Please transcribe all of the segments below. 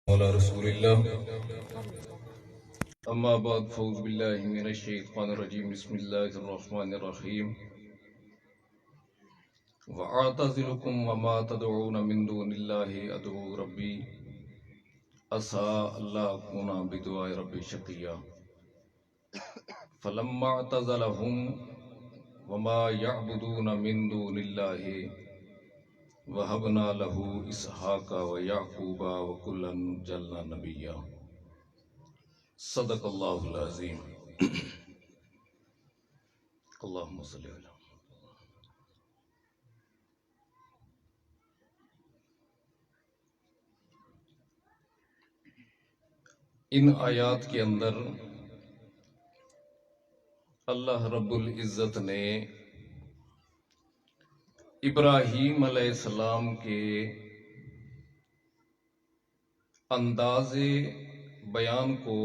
على رسول الله أما بعد فأعوذ بالله من الشيطان الرجيم بسم الله الرحمن الرحيم وأعتزلكم وما تدعون من دون الله أدعو ربي عسى ألا أكون بدعاء ربي شقيا فلما اعتزلهم وما يعبدون من دون الله وهبنا له اسحاق ويعقوب وكلا جعلنا نبيا صدق اللہ العظیم اللہم صلی علی ان آیات کے اندر اللہ رب العزت نے ابراہیم علیہ السلام کے انداز بیان کو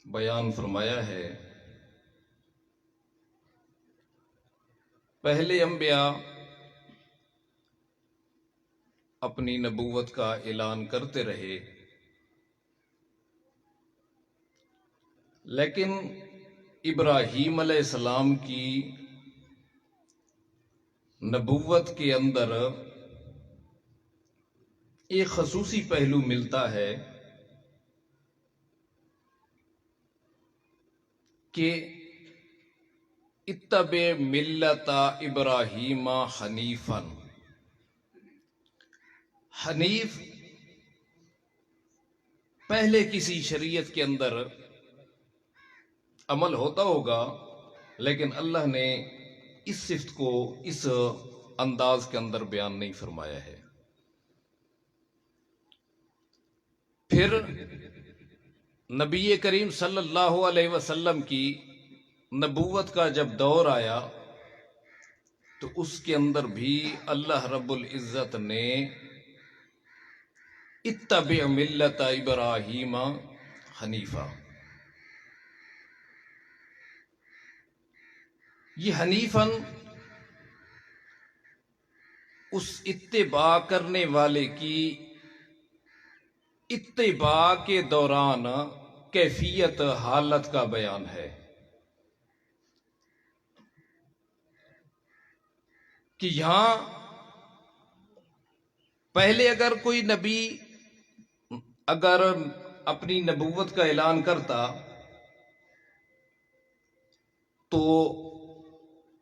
بیان فرمایا ہے۔ پہلے انبیاء اپنی نبوت کا اعلان کرتے رہے، لیکن ابراہیم علیہ السلام کی نبوت کے اندر ایک خصوصی پہلو ملتا ہے کہ اتبع ملت ابراہیم حنیفا۔ حنیف پہلے کسی شریعت کے اندر عمل ہوتا ہوگا، لیکن اللہ نے اس صفت کو اس انداز کے اندر بیان نہیں فرمایا ہے۔ پھر نبی کریم صلی اللہ علیہ وسلم کی نبوت کا جب دور آیا تو اس کے اندر بھی اللہ رب العزت نے اتبع ملت ابراہیم حنیفا، یہ حنیفاً اس اتباع کرنے والے کی اتباع کے دوران کیفیت حالت کا بیان ہے کہ یہاں پہلے اگر کوئی نبی اگر اپنی نبوت کا اعلان کرتا تو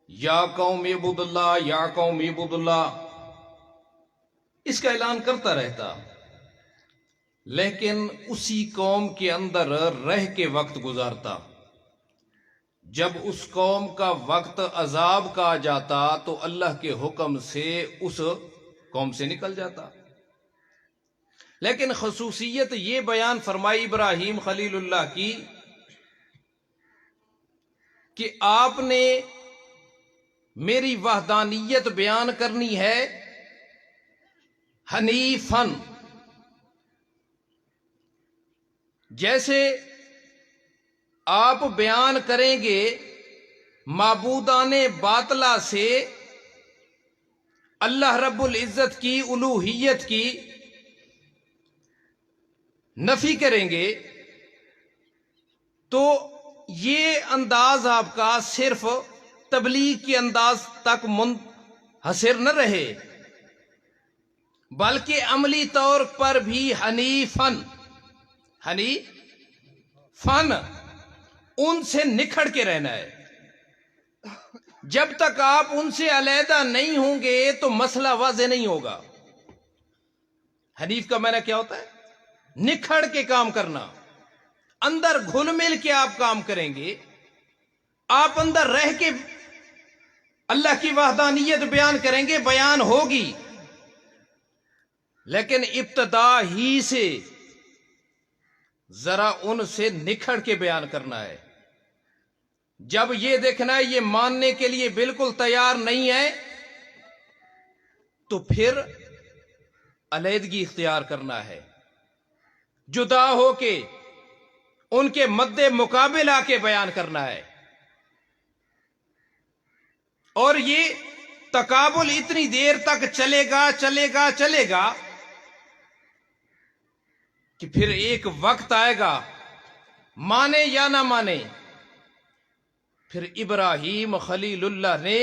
یا قوم اعبدوا اللہ، یا قوم اعبدوا اللہ، اس کا اعلان کرتا رہتا، لیکن اسی قوم کے اندر رہ کے وقت گزارتا۔ جب اس قوم کا وقت عذاب کا آ جاتا تو اللہ کے حکم سے اس قوم سے نکل جاتا۔ لیکن خصوصیت یہ بیان فرمائی ابراہیم خلیل اللہ کی کہ آپ نے میری وحدانیت بیان کرنی ہے حنیفاً، جیسے آپ بیان کریں گے معبودان باطلہ سے اللہ رب العزت کی الوہیت کی نفی کریں گے تو یہ انداز آپ کا صرف تبلیغ کے انداز تک منحصر نہ رہے، بلکہ عملی طور پر بھی حنیفاً ان سے نکھڑ کے رہنا ہے۔ جب تک آپ ان سے علیحدہ نہیں ہوں گے تو مسئلہ واضح نہیں ہوگا۔ حنیف کا معنی کیا ہوتا ہے؟ نکھڑ کے کام کرنا، اندر گھل مل کے آپ کام کریں گے، آپ اندر رہ کے اللہ کی وحدانیت بیان کریں گے، بیان ہوگی، لیکن ابتدا ہی سے ذرا ان سے نکھڑ کے بیان کرنا ہے۔ جب یہ دیکھنا ہے یہ ماننے کے لیے بالکل تیار نہیں ہے تو پھر علیحدگی اختیار کرنا ہے، جدا ہو کے ان کے مد مقابل آ کے بیان کرنا ہے۔ اور یہ تقابل اتنی دیر تک چلے گا کہ پھر ایک وقت آئے گا، مانے یا نہ مانے، پھر ابراہیم خلیل اللہ نے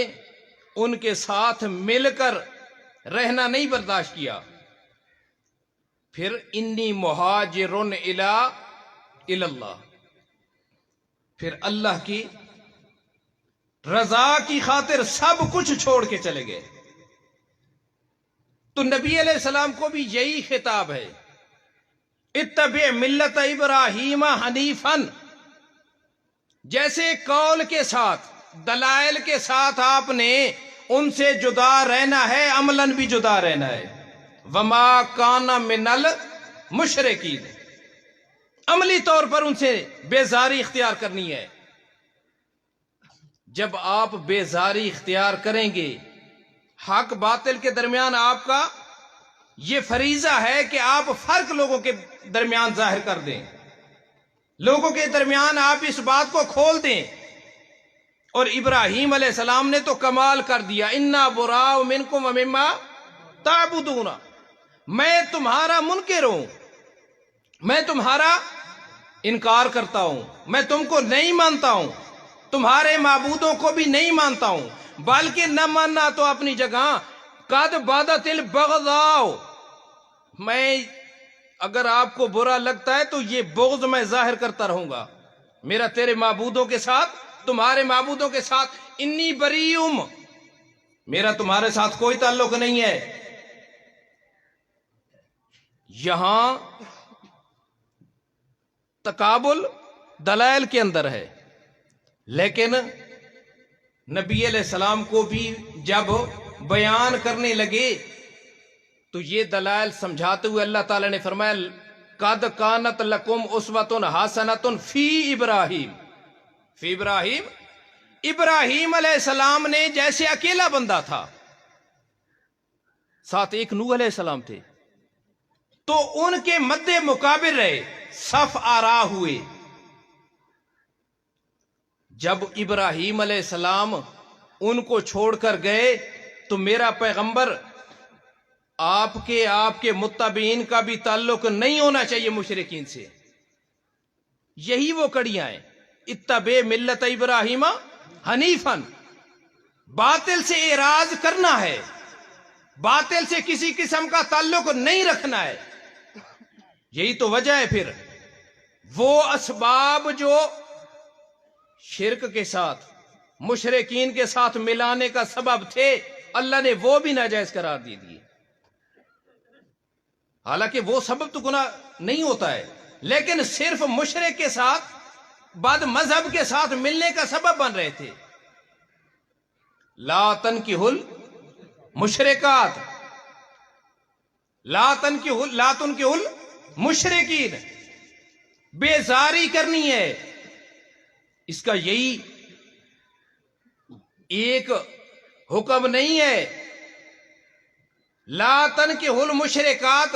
ان کے ساتھ مل کر رہنا نہیں برداشت کیا. پھر انی مہاجرن الی اللہ، پھر اللہ کی رضا کی خاطر سب کچھ چھوڑ کے چلے گئے. تو نبی علیہ السلام کو بھی یہی خطاب ہے، اتبع ملت ابراہیم حنیفاً. جیسے قول کے ساتھ، دلائل کے ساتھ آپ نے ان سے جدا رہنا ہے، عملاً بھی جدا رہنا ہے. وما کان من المشرکین، عملی طور پر ان سے بیزاری اختیار کرنی ہے. جب آپ بیزاری اختیار کریں گے، حق باطل کے درمیان آپ کا یہ فریضہ ہے کہ آپ فرق لوگوں کے درمیان ظاہر کر دیں، لوگوں کے درمیان آپ اس بات کو کھول دیں. اور ابراہیم علیہ السلام نے تو کمال کر دیا، انا براء منکم ومما تعبدون، میں تمہارا منکر ہوں، میں تمہارا انکار کرتا ہوں، میں تم کو نہیں مانتا ہوں، تمہارے معبودوں کو بھی نہیں مانتا ہوں. بلکہ نہ ماننا تو اپنی جگہ، قد بدت البغضاء، میں اگر آپ کو برا لگتا ہے تو یہ بغض میں ظاہر کرتا رہوں گا میرا تیرے معبودوں کے ساتھ، تمہارے معبودوں کے ساتھ. انی بریئم، میرا تمہارے ساتھ کوئی تعلق نہیں ہے. یہاں تقابل دلائل کے اندر ہے، لیکن نبی علیہ السلام کو بھی جب بیان کرنے لگے تو یہ دلائل سمجھاتے ہوئے اللہ تعالی نے فرمایا، قد کانت لکم اسوۃ حسنۃ فی ابراہیم. فی ابراہیم، ابراہیم علیہ السلام نے جیسے اکیلا بندہ تھا، ساتھ ایک نوح علیہ السلام تھے، تو ان کے مد مقابل رہے، صف آرا ہوئے. جب ابراہیم علیہ السلام ان کو چھوڑ کر گئے تو میرا پیغمبر آپ کے متبعین کا بھی تعلق نہیں ہونا چاہیے مشرکین سے. یہی وہ کڑیاں ہیں، اتبع ملت ابراہیم حنیفاً. باطل سے اعراض کرنا ہے، باطل سے کسی قسم کا تعلق نہیں رکھنا ہے. یہی تو وجہ ہے. پھر وہ اسباب جو شرک کے ساتھ، مشرکین کے ساتھ ملانے کا سبب تھے، اللہ نے وہ بھی ناجائز قرار دے دیے. حالانکہ وہ سبب تو گناہ نہیں ہوتا ہے، لیکن صرف مشرک کے ساتھ، بعد مذہب کے ساتھ ملنے کا سبب بن رہے تھے. لا تنکحوا المشرکات، لا تنکحوا المشرکین. بیزاری کرنی ہے، اس کا یہی ایک حکم نہیں ہے. لا تنکحوا المشرکات،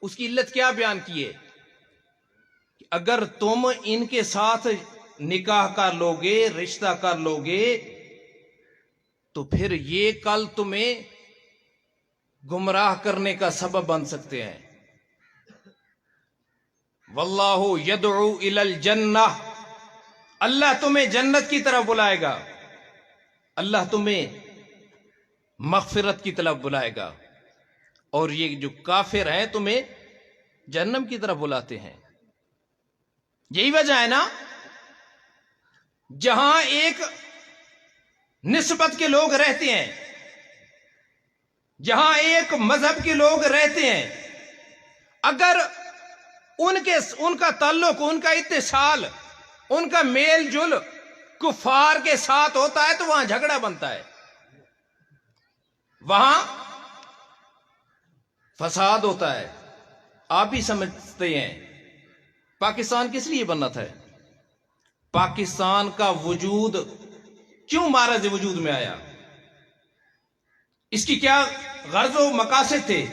اس کی علت کیا بیان کی ہے؟ کہ اگر تم ان کے ساتھ نکاح کر لوگے، رشتہ کر لوگے، تو پھر یہ کل تمہیں گمراہ کرنے کا سبب بن سکتے ہیں. واللہ یدعو الی الجنہ، اللہ تمہیں جنت کی طرف بلائے گا، اللہ تمہیں مغفرت کی طرف بلائے گا. اور یہ جو کافر ہیں تمہیں جہنم کی طرف بلاتے ہیں. یہی وجہ ہے نا، جہاں ایک نسبت کے لوگ رہتے ہیں، جہاں ایک مذہب کے لوگ رہتے ہیں، اگر ان کا تعلق، ان کا اتصال، ان کا میل جل کفار کے ساتھ ہوتا ہے تو وہاں جھگڑا بنتا ہے، وہاں فساد ہوتا ہے. آپ بھی سمجھتے ہیں پاکستان کس لیے بننا تھا؟ پاکستان کا وجود کیوں معرض وجود میں آیا؟ اس کی کیا غرض و مقاصد تھے؟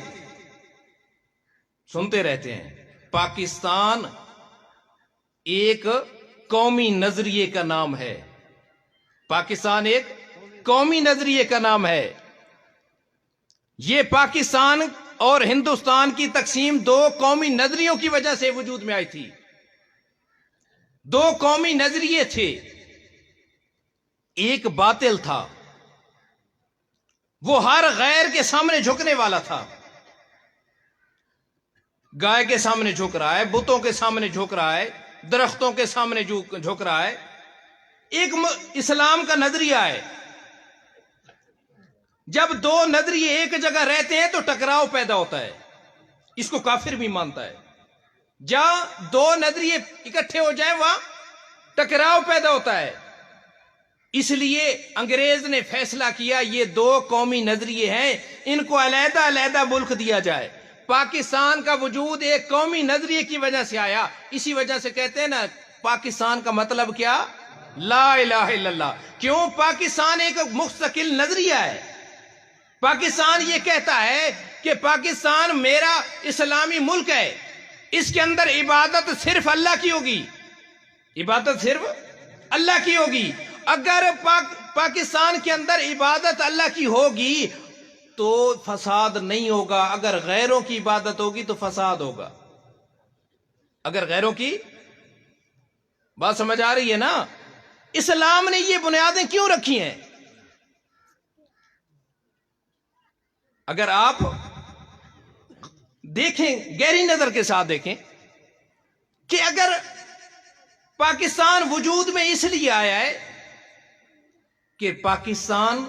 سنتے رہتے ہیں. پاکستان ایک قومی نظریے کا نام ہے، پاکستان ایک قومی نظریے کا نام ہے. یہ پاکستان اور ہندوستان کی تقسیم دو قومی نظریوں کی وجہ سے وجود میں آئی تھی. دو قومی نظریے تھے. ایک باطل تھا، وہ ہر غیر کے سامنے جھکنے والا تھا. گائے کے سامنے جھک رہا ہے، بتوں کے سامنے جھک رہا ہے، درختوں کے سامنے جھک رہا ہے. ایک اسلام کا نظریہ ہے. جب دو نظریے ایک جگہ رہتے ہیں تو ٹکراؤ پیدا ہوتا ہے. اس کو کافر بھی مانتا ہے. جہاں دو نظریے اکٹھے ہو جائیں وہاں ٹکراؤ پیدا ہوتا ہے. اس لیے انگریز نے فیصلہ کیا یہ دو قومی نظریے ہیں، ان کو علیحدہ علیحدہ ملک دیا جائے. پاکستان کا وجود ایک قومی نظریے کی وجہ سے آیا. اسی وجہ سے کہتے ہیں نا پاکستان کا مطلب کیا؟ لا الہ الا اللہ. کیوں؟ پاکستان ایک مستقل نظریہ ہے. پاکستان یہ کہتا ہے کہ پاکستان میرا اسلامی ملک ہے، اس کے اندر عبادت صرف اللہ کی ہوگی. عبادت صرف اللہ کی ہوگی. اگر پاکستان کے اندر عبادت اللہ کی ہوگی تو فساد نہیں ہوگا. اگر غیروں کی عبادت ہوگی تو فساد ہوگا. اگر غیروں کی بات سمجھ آ رہی ہے نا؟ اسلام نے یہ بنیادیں کیوں رکھی ہیں؟ اگر آپ دیکھیں، گہری نظر کے ساتھ دیکھیں کہ اگر پاکستان وجود میں اس لیے آیا ہے کہ پاکستان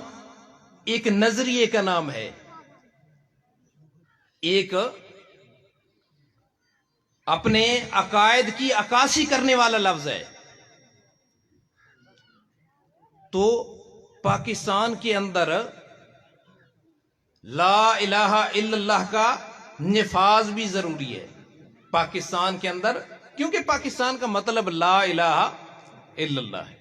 ایک نظریے کا نام ہے، ایک اپنے عقائد کی عکاسی کرنے والا لفظ ہے. تو پاکستان کے اندر لا الہ الا اللہ کا نفاذ بھی ضروری ہے. پاکستان کے اندر، کیونکہ پاکستان کا مطلب لا الہ الا اللہ ہے.